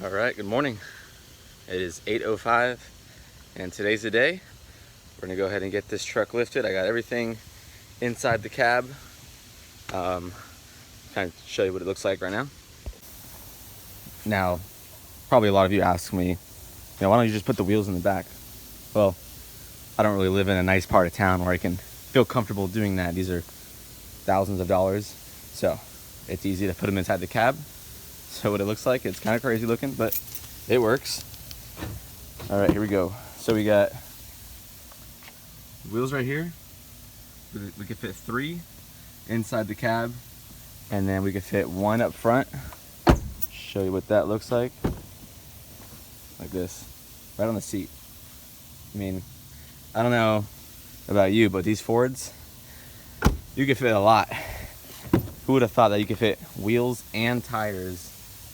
All right, good morning. It is 8:05 and today's the day. We're gonna go ahead and get this truck lifted. I got everything inside the cab. Kind of show you what it looks like right now. Now, probably a lot of you ask me, why don't you just put the wheels in the back? Well, I don't really live in a nice part of town where I can feel comfortable doing that. These are thousands of dollars, so it's easy to put them inside the cab. So what it looks like, it's kind of crazy looking, but it works. All right, here we go. So we got wheels right here. We could fit 3 inside the cab, and then we could fit 1 up front. Show you what that looks like this, right on the seat. I mean, I don't know about you, but these Fords, you could fit a lot. Who would have thought that you could fit wheels and tires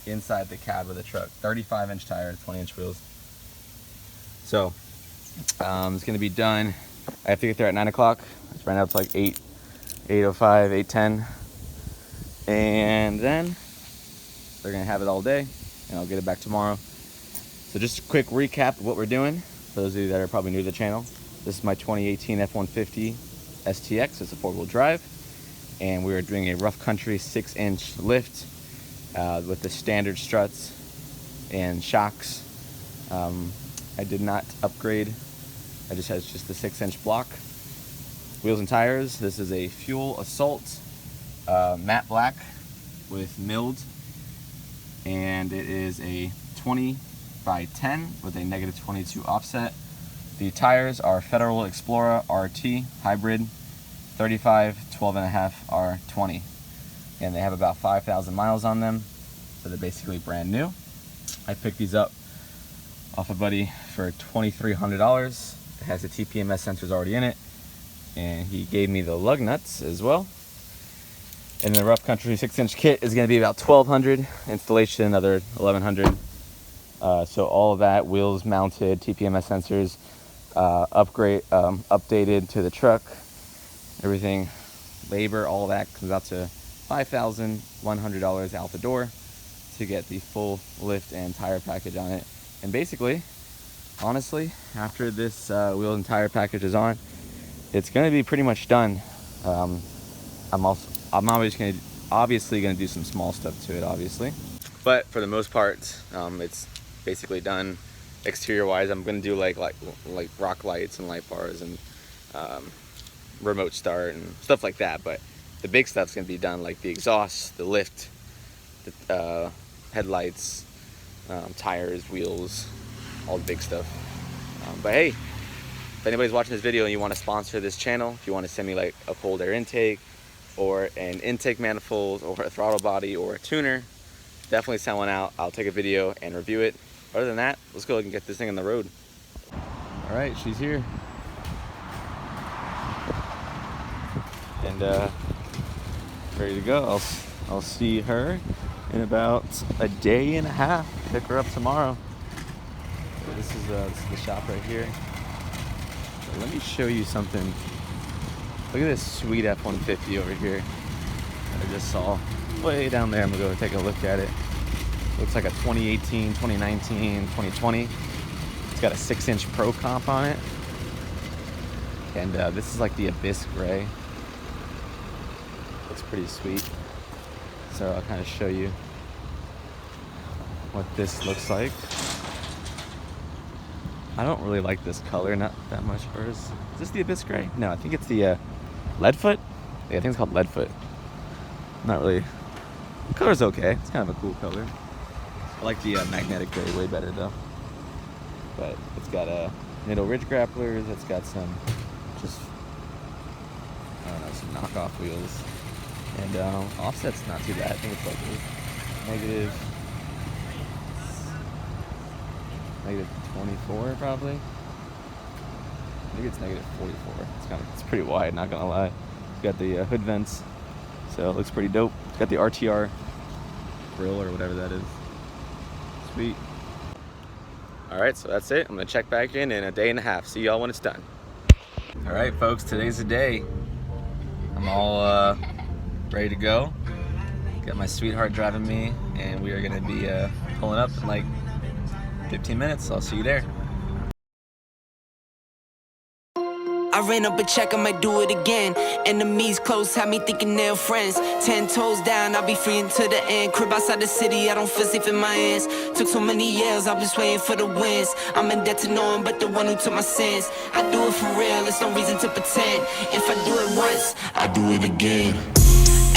inside the cab of the truck? 35-inch tires, 20-inch wheels. So it's gonna be done. I have to get there at 9 o'clock. Right now it's like 8:05, 8:10, and then they're gonna have it all day, and I'll get it back tomorrow. So just a quick recap of what we're doing for those of you that are probably new to the channel. This is my 2018 F150 STX. It's a 4-wheel drive, and we are doing a rough country 6-inch lift with the standard struts and shocks. I did not upgrade. I just has just the 6-inch block. Wheels and tires. This is a Fuel Assault matte black with milled, and it is a 20/10 with a -22 offset. The tires are Federal Explorer RT Hybrid 35 12.5 R20, and they have about 5,000 miles on them, so they're basically brand new. I picked these up off a buddy for $2,300. It has the TPMS sensors already in it, and he gave me the lug nuts as well. And the rough country 6-inch kit is going to be about $1,200. Installation another $1,100. So all of that, wheels mounted, TPMS sensors, updated to the truck, everything, labor, all that comes out to $5,100 out the door to get the full lift and tire package on it. And basically, honestly, after this wheel and tire package is on, it's going to be pretty much done. I'm obviously going to do some small stuff to it, obviously, but for the most part, it's basically done. Exterior wise, I'm going to do like rock lights and light bars and remote start and stuff like that. But the big stuff's going to be done, like the exhaust, the lift, the headlights, tires, wheels, all the big stuff. But hey, if anybody's watching this video and you want to sponsor this channel, if you want to send me like a cold air intake or an intake manifold or a throttle body or a tuner, definitely send one out. I'll take a video and review it. Other than that, let's go ahead and get this thing on the road. All right, she's here. And ready to go. I'll see her in about a day and a half. Pick her up tomorrow. So this is the shop right here. So let me show you something. Look at this sweet F150 over here that I just saw way down there. I'm gonna go take a look at it. Looks like a 2018, 2019, 2020. It's got a 6-inch Pro Comp on it. And this is like the Abyss Gray. Looks pretty sweet. So I'll kind of show you what this looks like. I don't really like this color, not that much. Or is this the Abyss Gray? No, I think it's the Leadfoot. Yeah, I think it's called Leadfoot. Not really. The color's okay. It's kind of a cool color. I like the magnetic gray way better though. But it's got middle ridge grapplers. It's got some just, I don't know, some knockoff wheels. And offset's not too bad. I think it's like negative 24 probably. I think it's negative 44. It's pretty wide, not gonna lie. It's got the hood vents, so it looks pretty dope. It's got the RTR grill or whatever that is. Sweet. All right, so that's it. I'm gonna check back in a day and a half. See y'all when it's done. All right, folks, today's the day. I'm all ready to go. Got my sweetheart driving me, and we are gonna be pulling up in like 15 minutes. I'll see you there. I ran up a check, I might do it again. Enemies close, had me thinking they're friends. 10 toes down, I'll be free until the end. Crib outside the city, I don't feel safe in my hands. Took so many years, I'm just waiting for the wins. I'm in debt to no one but the one who took my sins. I do it for real, there's no reason to pretend. If I do it once, I do it again.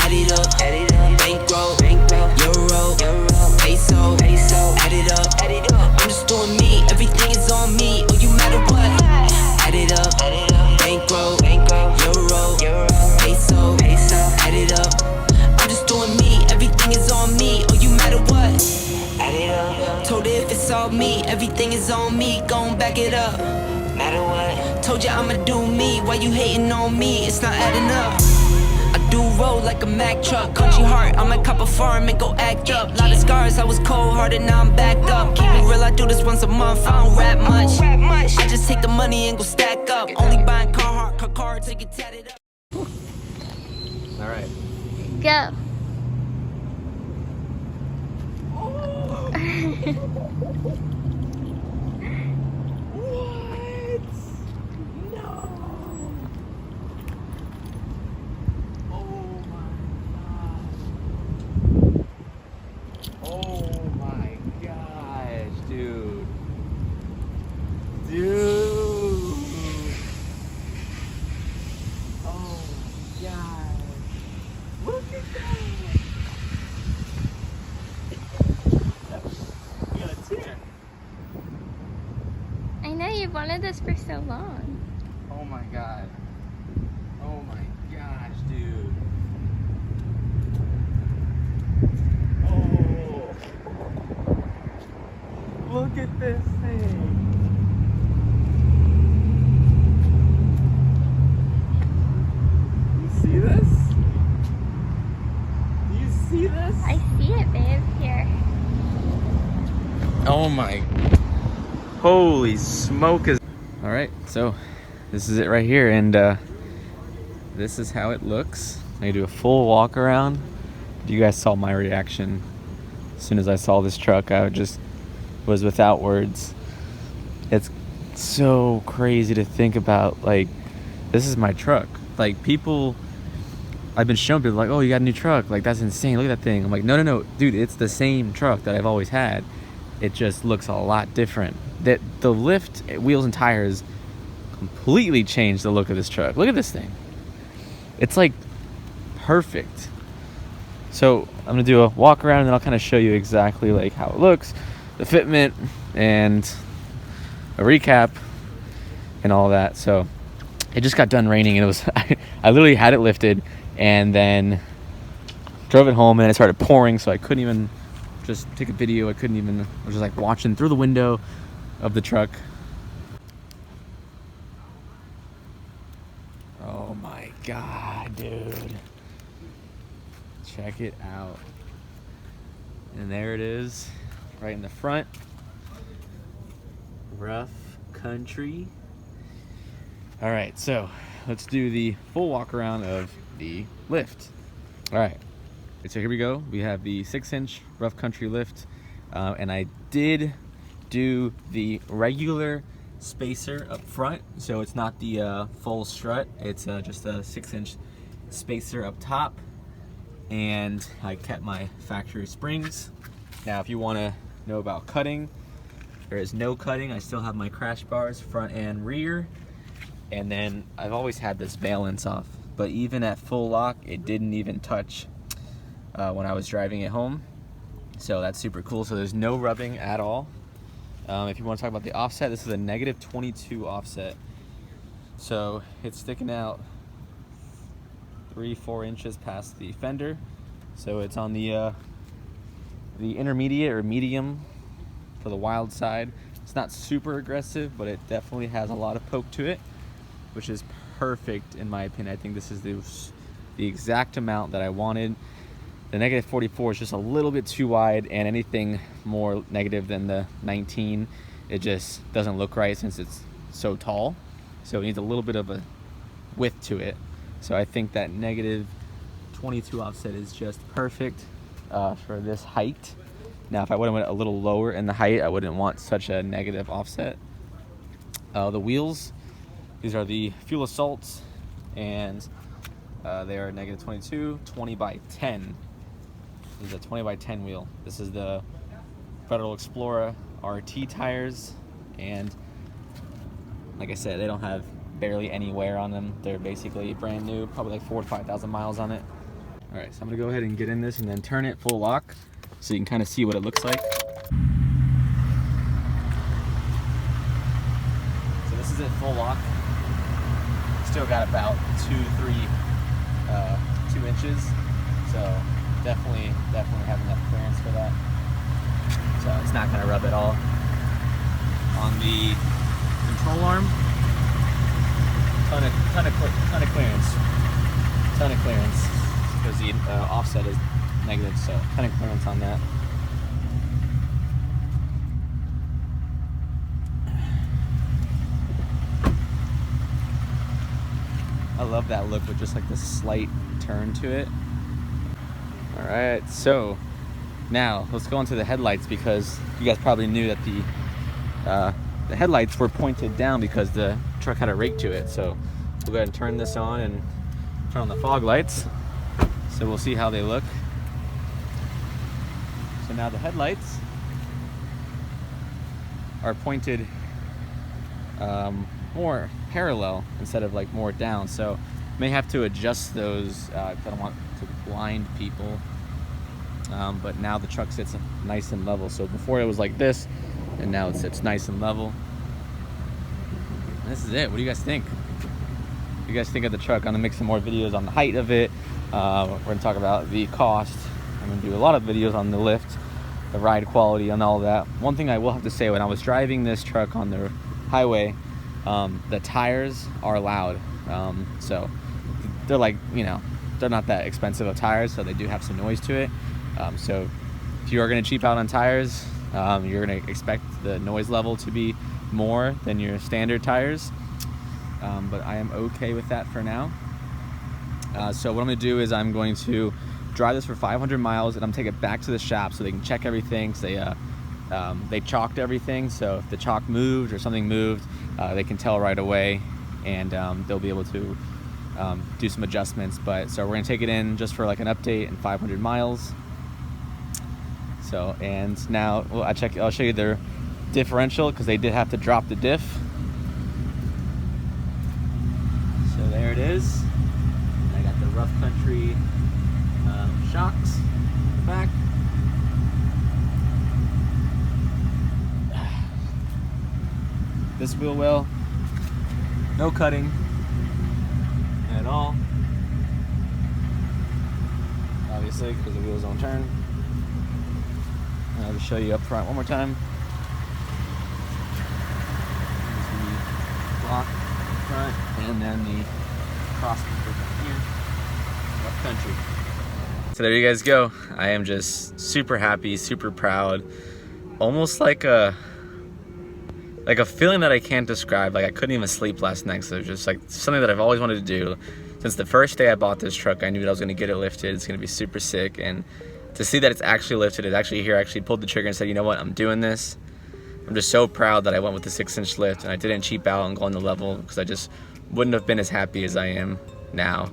Add it up, bankroll, euro, peso, add it up. I'm just doing me, everything is on me. Oh, you matter what? Add it up, bankroll, euro, peso, add it up. I'm just doing me, everything is on me. Oh, you matter what? Add it up. Told her if it's all me, everything is on me. Gon' back it up. Matter what? Told you I'ma do me. Why you hating on me? It's not adding up. I do roll like a Mack truck. Country heart, I might cop a farm and go act up. Lot of scars, I was cold-hearted, now I'm backed up. Keep it real, I do this once a month, I don't rap much. I just take the money and go stack up. Only buying car cards, take it tatted up. All right. Go. I know you've wanted this for so long. Oh my god. Oh my gosh, dude. Oh. Look at this thing. You see this? Do you see this? I see it, babe. Here. Oh my. Holy smoke. All right, so this is it right here, and this is how it looks. I do a full walk around. You guys saw my reaction as soon as I saw this truck. I just was without words. It's so crazy to think about, like, this is my truck. Like, people, I've been showing people like, oh, you got a new truck, like, that's insane, look at that thing. I'm like, no, dude, it's the same truck that I've always had. It just looks a lot different. That the lift, wheels, and tires completely changed the look of this truck. Look at this thing. It's like perfect. So I'm gonna do a walk around, and then I'll kind of show you exactly like how it looks, the fitment, and a recap, and all that. So it just got done raining, and it was I literally had it lifted, and then drove it home, and it started pouring, so I couldn't even just take a video. I was just like watching through the window of the truck. Oh my god, dude. Check it out. And there it is, right in the front. Rough country. All right, so let's do the full walk around of the lift. All right, so here we go. We have the 6-inch rough country lift, and I did do the regular spacer up front, so it's not the full strut. It's just a 6-inch spacer up top, and I kept my factory springs. Now, if you want to know about cutting, there is no cutting. I still have my crash bars front and rear, and then I've always had this valance off, but even at full lock, it didn't even touch when I was driving it home. So that's super cool. So there's no rubbing at all. If you want to talk about the offset, this is a -22 offset. So it's sticking out 3-4 inches past the fender. So it's on the intermediate or medium for the wild side. It's not super aggressive, but it definitely has a lot of poke to it, which is perfect in my opinion. I think this is the exact amount that I wanted. The -44 is just a little bit too wide, and anything more negative than the 19, it just doesn't look right since it's so tall. So it needs a little bit of a width to it. So I think that -22 offset is just perfect for this height. Now, if I would have went a little lower in the height, I wouldn't want such a negative offset. The wheels, these are the Fuel Assaults, and they are negative 22, 20 by 10. This is a 20 by 10 wheel. This is the Federal Explorer RT tires, and like I said, they don't have barely any wear on them. They're basically brand new, probably like 4,000 to 5,000 miles on it. All right, so I'm gonna go ahead and get in this and then turn it full lock so you can kind of see what it looks like. So this is it full lock. Still got about 2 inches. So definitely have enough clearance for that. So it's not gonna rub at all. On the control arm, ton of clearance because the offset is negative, so ton of clearance on that. I love that look with just like this slight turn to it. All right, so now let's go into the headlights, because you guys probably knew that the headlights were pointed down because the truck had a rake to it. So we'll go ahead and turn this on and turn on the fog lights. So we'll see how they look. So now the headlights are pointed more parallel instead of like more down. So may have to adjust those. I don't want to blind people. But now the truck sits nice and level. So before it was like this, and now it sits nice and level. And this is it. What do you guys think? What do you guys think of the truck? I'm gonna make some more videos on the height of it. We're gonna talk about the cost. I'm gonna do a lot of videos on the lift, the ride quality, and all that. One thing I will have to say, when I was driving this truck on the highway, the tires are loud. So they're like, you know, they're not that expensive of tires, so they do have some noise to it. So if you are going to cheap out on tires, you're going to expect the noise level to be more than your standard tires. But I am okay with that for now. So what I'm going to do is I'm going to drive this for 500 miles, and I'm going to take it back to the shop so they can check everything. So they chalked everything, so if the chalk moved or something moved, they can tell right away, and they'll be able to do some adjustments. But so we're going to take it in just for like an update in 500 miles. So, and now I'll show you their differential, because they did have to drop the diff. So there it is. I got the rough country shocks in the back. This wheel well, no cutting at all, obviously, because the wheels don't turn. And I'll just show you up front one more time. There's the block front, and then the cross here, rough country. So there you guys go. I am just super happy, super proud, almost like a feeling that I can't describe. Like I couldn't even sleep last night. So just like something that I've always wanted to do. Since the first day I bought this truck, I knew that I was gonna get it lifted. It's gonna be super sick. And to see that it's actually lifted, it's actually here, I actually pulled the trigger and said, you know what, I'm doing this. I'm just so proud that I went with the 6-inch lift and I didn't cheap out and go on the level, because I just wouldn't have been as happy as I am now.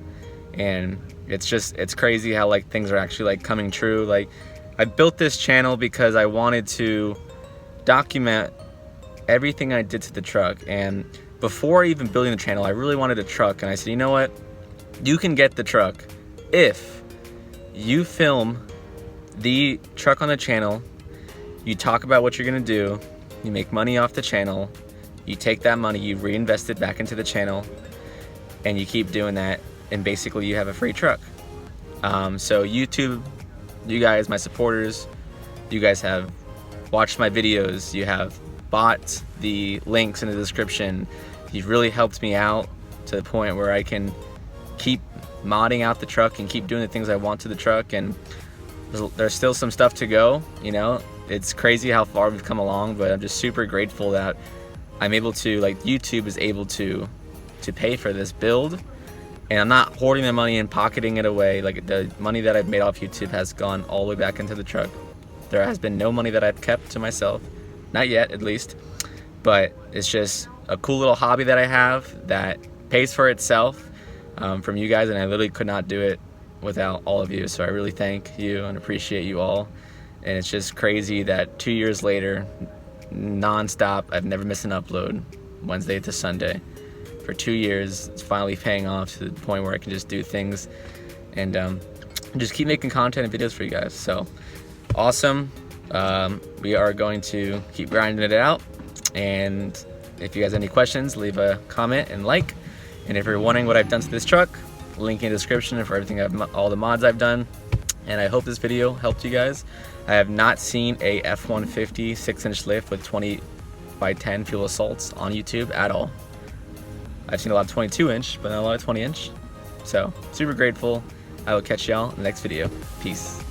And it's crazy how like things are actually like coming true. Like I built this channel because I wanted to document everything I did to the truck. And before even building the channel, I really wanted a truck, and I said, you know what, you can get the truck if you film the truck on the channel, you talk about what you're gonna do, you make money off the channel, you take that money, you reinvest it back into the channel, and you keep doing that, and basically you have a free truck. So YouTube, you guys, my supporters, you guys have watched my videos, you have bought the links in the description. You've really helped me out to the point where I can keep modding out the truck and keep doing the things I want to the truck. And there's still some stuff to go, you know. It's crazy how far we've come along, but I'm just super grateful that I'm able to, like, YouTube is able to pay for this build, and I'm not hoarding the money and pocketing it away. Like, the money that I've made off YouTube has gone all the way back into the truck. There has been no money that I've kept to myself, not yet at least, but it's just a cool little hobby that I have that pays for itself from you guys, and I literally could not do it without all of you. So I really thank you and appreciate you all. And it's just crazy that 2 years later, non-stop, I've never missed an upload, Wednesday to Sunday. For 2 years, it's finally paying off to the point where I can just do things and just keep making content and videos for you guys. So awesome. We are going to keep grinding it out, and if you guys have any questions, leave a comment and like. And if you're wondering what I've done to this truck, link in the description for everything all the mods I've done. And I hope this video helped you guys. I have not seen a F150 6-inch lift with 20x10 fuel assaults on YouTube at all. I've seen a lot of 22-inch, but not a lot of 20-inch. So super grateful. I will catch y'all in the next video. Peace.